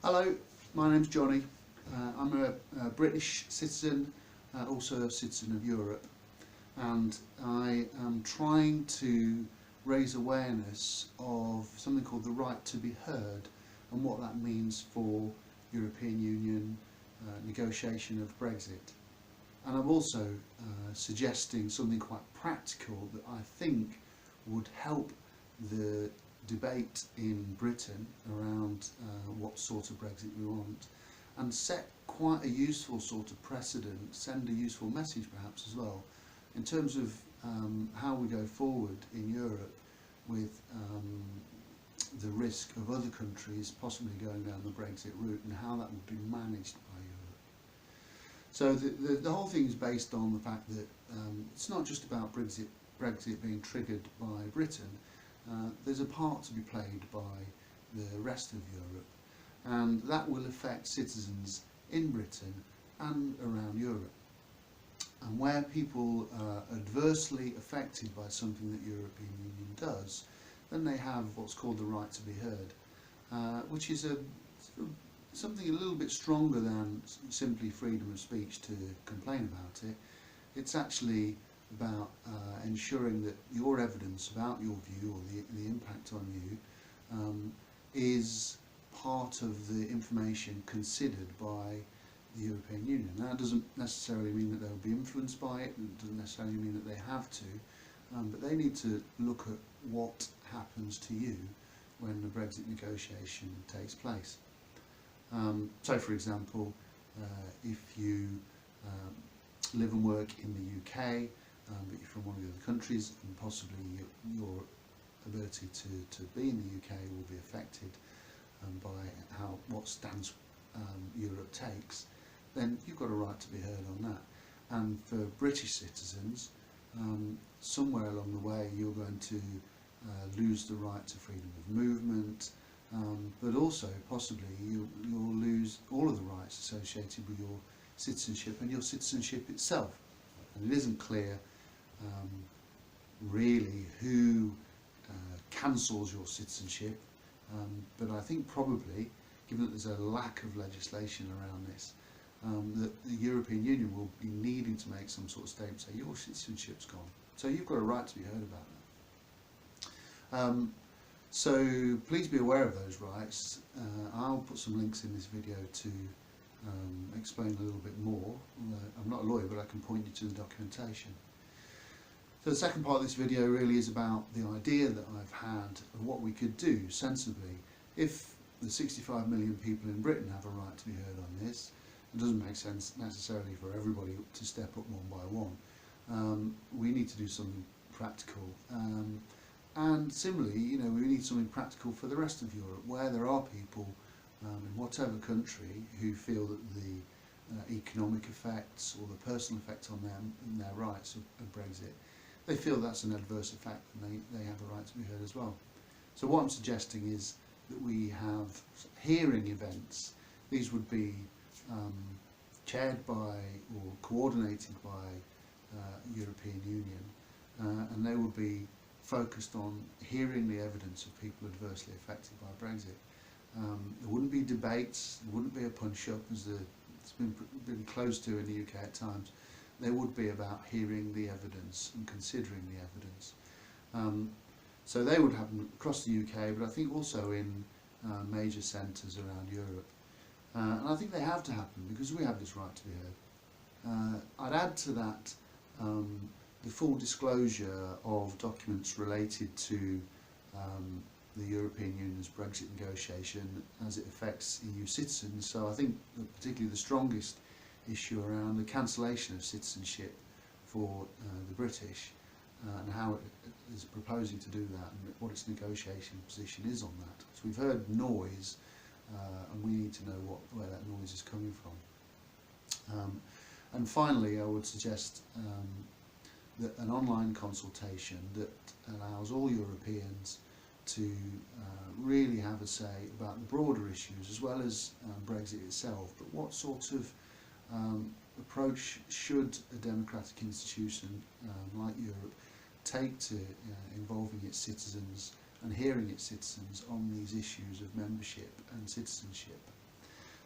Hello, my name's Johnny. I'm a British citizen, also a citizen of Europe, and I am trying to raise awareness of something called the right to be heard and what that means for European Union negotiation of Brexit. And I'm also suggesting something quite practical that I think would help the debate in Britain around what sort of Brexit we want, and set quite a useful sort of precedent, send a useful message perhaps as well, in terms of how we go forward in Europe with the risk of other countries possibly going down the Brexit route and how that would be managed by Europe. So the whole thing is based on the fact that it's not just about Brexit being triggered by Britain. There's a part to be played by the rest of Europe, and that will affect citizens in Britain and around Europe. And where people are adversely affected by something that the European Union does, then they have what's called the right to be heard, which is something a little bit stronger than simply freedom of speech to complain about it. It's actually about ensuring that your evidence about your view or the impact on you is part of the information considered by the European Union. Now, that doesn't necessarily mean that they'll be influenced by it, it doesn't necessarily mean that they have to, but they need to look at what happens to you when the Brexit negotiation takes place. So, for example, if you live and work in the UK, but you're from one of the other countries, and possibly your ability to be in the UK will be affected by what stance Europe takes, then you've got a right to be heard on that. And for British citizens, somewhere along the way you're going to lose the right to freedom of movement, but also possibly you'll lose all of the rights associated with your citizenship and your citizenship itself. And it isn't clear really who cancels your citizenship, but I think probably, given that there's a lack of legislation around this, that the European Union will be needing to make some sort of statement, say your citizenship's gone, so you've got a right to be heard about that. So please be aware of those rights. I'll put some links in this video to explain a little bit more. I'm not a lawyer, but I can point you to the documentation. So the second part of this video really is about the idea that I've had of what we could do sensibly if the 65 million people in Britain have a right to be heard on this. It doesn't make sense necessarily for everybody to step up one by one. We need to do something practical. And similarly, we need something practical for the rest of Europe, where there are people in whatever country who feel that the economic effects or the personal effect on them and their rights of Brexit, they feel that's an adverse effect and they have a right to be heard as well. So what I'm suggesting is that we have hearing events. These would be chaired by or coordinated by European Union, and they would be focused on hearing the evidence of people adversely affected by Brexit. There wouldn't be debates, there wouldn't be a punch-up as it's been close to in the UK at times. There would be about hearing the evidence and considering the evidence. So they would happen across the UK, but I think also in major centres around Europe. And I think they have to happen because we have this right to be heard. I'd add to that the full disclosure of documents related to the European Union's Brexit negotiation as it affects EU citizens. So I think that particularly the strongest issue around the cancellation of citizenship for the British and how it is proposing to do that and what its negotiation position is on that. So we've heard noise and we need to know where that noise is coming from. And finally, I would suggest that an online consultation that allows all Europeans to really have a say about the broader issues as well as Brexit itself, but what sort of approach should a democratic institution like Europe take to involving its citizens and hearing its citizens on these issues of membership and citizenship.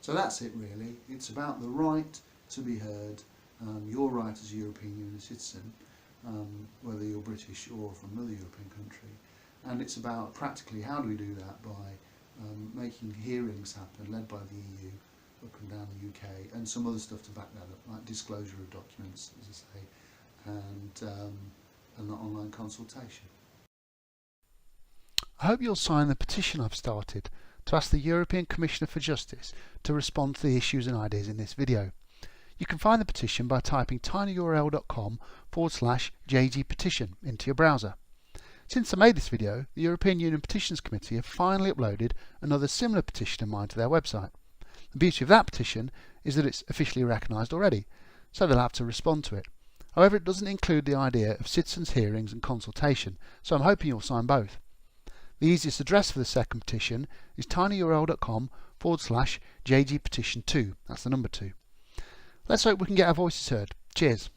So that's it really. It's about the right to be heard, your right as a European Union citizen, whether you're British or from another European country. And it's about practically how do we do that by making hearings happen led by the EU up and down the UK, and some other stuff to back that up, like disclosure of documents, as I say, and the online consultation. I hope you'll sign the petition I've started to ask the European Commissioner for Justice to respond to the issues and ideas in this video. You can find the petition by typing tinyurl.com/JGPetition into your browser. Since I made this video, the European Union Petitions Committee have finally uploaded another similar petition of mine to their website. The beauty of that petition is that it's officially recognised already, so they'll have to respond to it. However, it doesn't include the idea of citizens' hearings and consultation, so I'm hoping you'll sign both. The easiest address for the second petition is tinyurl.com/JGPetition2. That's the number 2. Let's hope we can get our voices heard. Cheers.